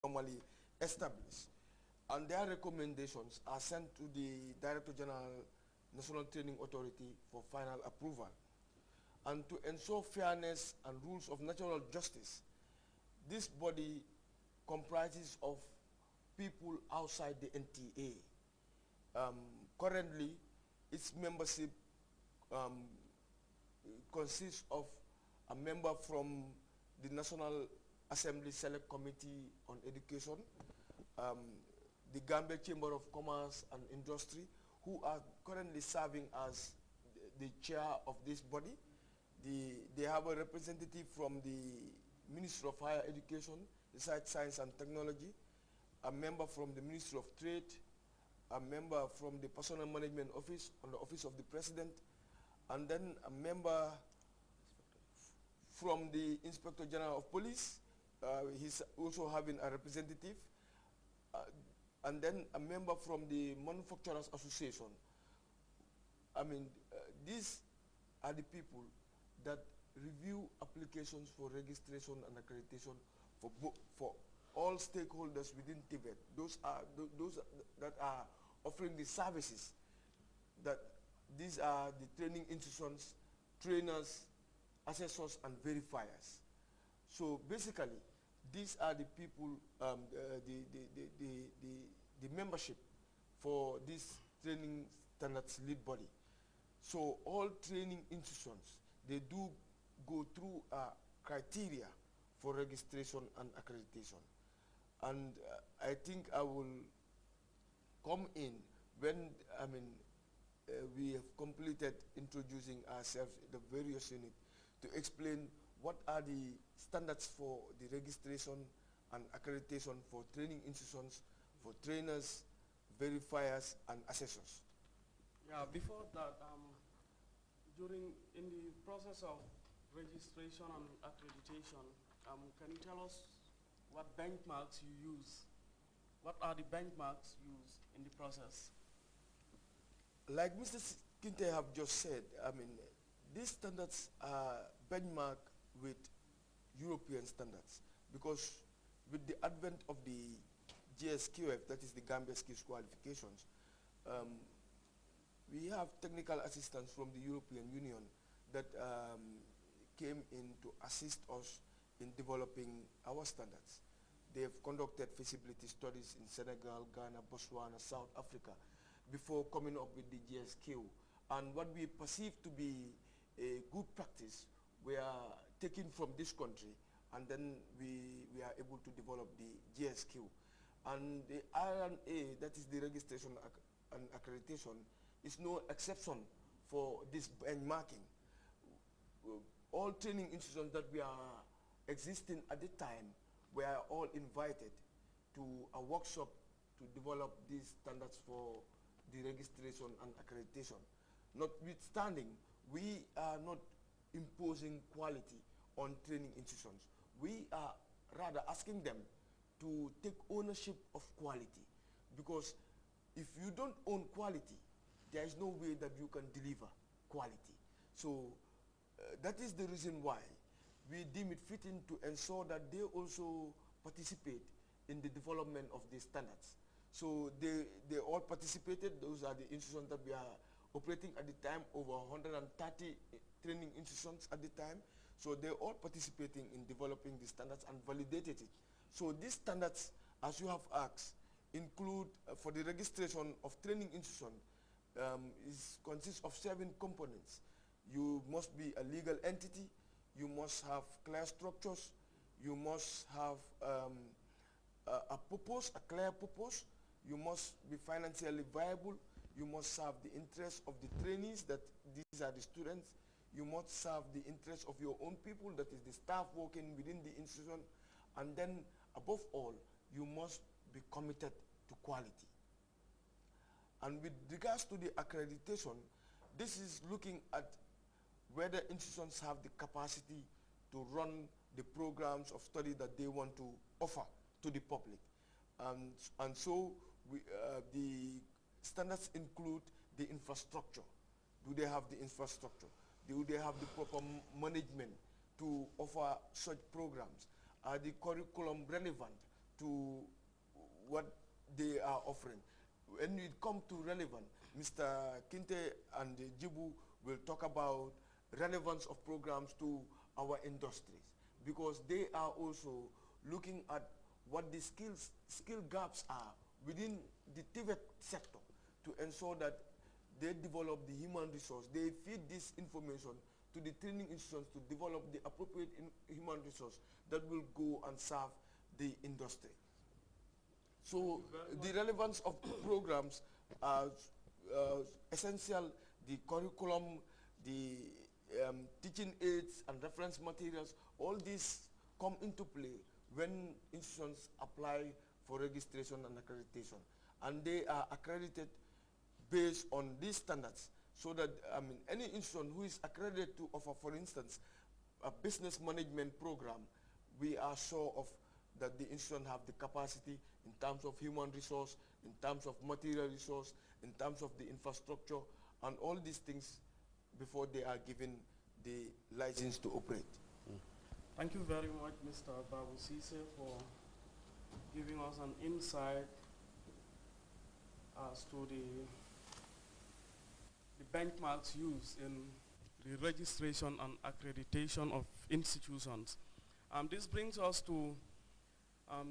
normally established. And their recommendations are sent to the Director General National Training Authority for final approval. And to ensure fairness and rules of natural justice, this body comprises of people outside the NTA. Currently, its membership um, consists of a member from the National Assembly Select Committee on Education, the Gambia Chamber of Commerce and Industry, who are currently serving as the chair of this body. They have a representative from the Ministry of Higher Education, Research, Science and Technology, a member from the Ministry of Trade, a member from the Personnel Management Office on the Office of the President, and then a member from the Inspector General of Police. He's also having a representative, and then a member from the Manufacturers Association. I mean, these are the people that review applications for registration and accreditation for all stakeholders within Tibet. Those that are offering the services. That these are the training institutions, trainers, assessors, and verifiers. So basically, these are the people, the membership for this training standards lead body. So all training institutions, they do go through a criteria for registration and accreditation. And I think I will come in when, we have completed introducing ourselves, the various units, to explain what are the standards for the registration and accreditation for training institutions, for trainers, verifiers, and assessors. Yeah, before that, in the process of registration and accreditation, can you tell us what benchmarks you use? What are the benchmarks used in the process? Like Mr. Kinte have just said, these standards are benchmarked with European standards, because with the advent of the GSQF, that is the Gambia Skills Qualifications, we have technical assistance from the European Union that came in to assist us in developing our standards. They have conducted feasibility studies in Senegal, Ghana, Botswana, South Africa, before coming up with the GSQ. And what we perceive to be a good practice, we are taken from this country, and then we are able to develop the GSQ. And the RNA, that is the registration and accreditation, is no exception for this benchmarking. All training institutions that we are existing at the time were all invited to a workshop to develop these standards for the registration and accreditation. Notwithstanding, we are not imposing quality on training institutions. We are rather asking them to take ownership of quality, because if you don't own quality, there is no way that you can deliver quality. So that is the reason why we deem it fitting to ensure that they also participate in the development of these standards. So they all participated. Those are the institutions that we are operating at the time, over 130 training institutions at the time. So they're all participating in developing the standards and validated it. So these standards, as you have asked, include, for the registration of training institution, consists of 7 components. You must be a legal entity, you must have clear structures, you must have a purpose, a clear purpose, you must be financially viable, you must serve the interests of the trainees, that these are the students, you must serve the interests of your own people, that is the staff working within the institution, and then above all, you must be committed to quality. And with regards to the accreditation, this is looking at whether institutions have the capacity to run the programs of study that they want to offer to the public. And so the standards include the infrastructure. Do they have the infrastructure? Do they have the proper management to offer such programs? Are the curriculum relevant to what they are offering. When we come to relevant, Mr. Kinte and Jibu will talk about relevance of programs to our industries, because they are also looking at what the skill gaps are within the TVET sector to ensure that they develop the human resource. They feed this information to the training institutions to develop the appropriate human resource that will go and serve the industry. So the relevance of programs are essential. The curriculum, the teaching aids and reference materials, all these come into play when institutions apply for registration and accreditation. And they are accredited based on these standards, so that any institution who is accredited to offer, for instance, a business management program, we are sure of that the institution have the capacity in terms of human resource, in terms of material resource, in terms of the infrastructure, and all these things before they are given the license to operate. Thank you very much, Mr. Babu Sise, for giving us an insight as to the benchmarks used in the registration and accreditation of institutions. This brings us to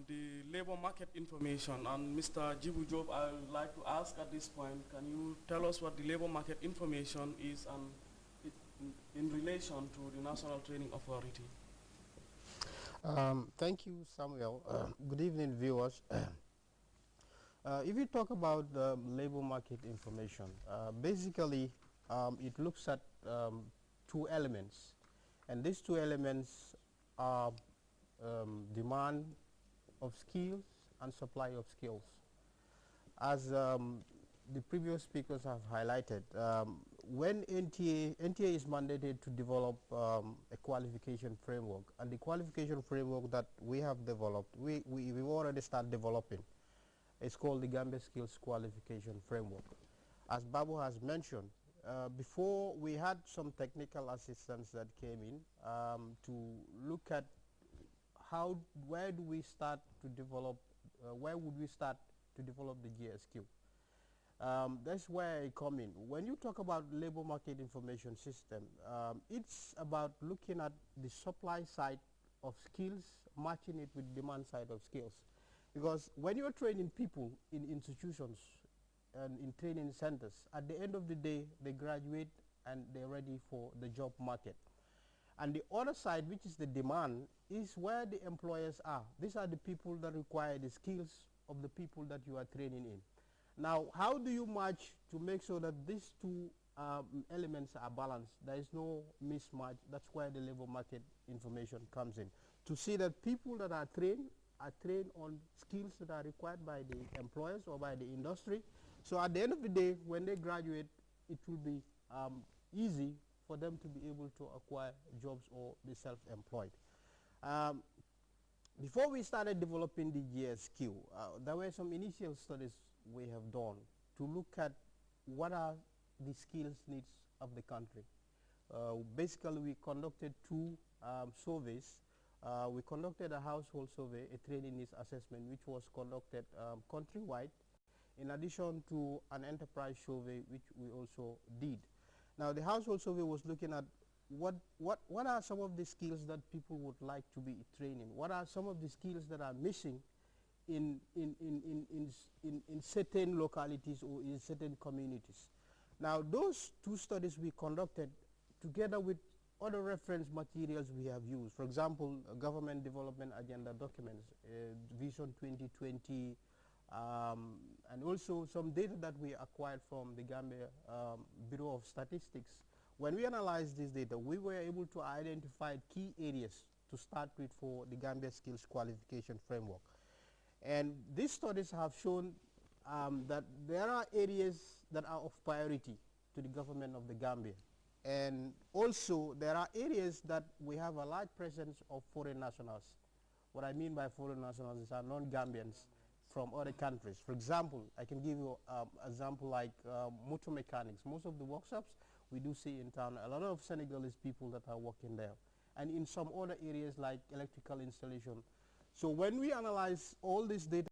the labor market information. And Mr. Jibu Job, I would like to ask at this point, can you tell us what the labor market information is and in relation to the National Training Authority? Thank you, Samuel. Good evening, viewers. If you talk about the labor market information, basically it looks at two elements, and these two elements are demand of skills and supply of skills. As the previous speakers have highlighted, when NTA is mandated to develop a qualification framework, and the qualification framework that we have developed, we've already started developing. It's called the Gambia Skills Qualification Framework. As Babu has mentioned, before we had some technical assistance that came in to look at where do we start to develop, where would we start to develop the GSQ. That's where I come in. When you talk about labor market information system, it's about looking at the supply side of skills, matching it with demand side of skills. Because when you're training people in institutions and in training centers, at the end of the day, they graduate and they're ready for the job market. And the other side, which is the demand, is where the employers are. These are the people that require the skills of the people that you are training in. Now, how do you match to make sure that these two elements are balanced? There is no mismatch. That's where the labor market information comes in. To see that people that are trained on skills that are required by the employers or by the industry. So at the end of the day, when they graduate, it will be easy for them to be able to acquire jobs or be self-employed. Before we started developing the GSQ, there were some initial studies we have done to look at what are the skills needs of the country. Basically, we conducted two surveys. We conducted a household survey, a training needs assessment, which was conducted countrywide, in addition to an enterprise survey, which we also did. Now, the household survey was looking at what are some of the skills that people would like to be training? What are some of the skills that are missing in certain localities or in certain communities? Now, those two studies we conducted together with other reference materials we have used. For example, government development agenda documents, Vision 2020, and also some data that we acquired from the Gambia Bureau of Statistics. When we analyzed this data, we were able to identify key areas to start with for the Gambia Skills Qualification Framework. And these studies have shown that there are areas that are of priority to the government of the Gambia. And also, there are areas that we have a large presence of foreign nationals. What I mean by foreign nationals is non-Gambians from other countries. For example, I can give you an example like motor mechanics. Most of the workshops we do see in town, a lot of Senegalese people that are working there. And in some other areas like electrical installation, So when we analyze all this data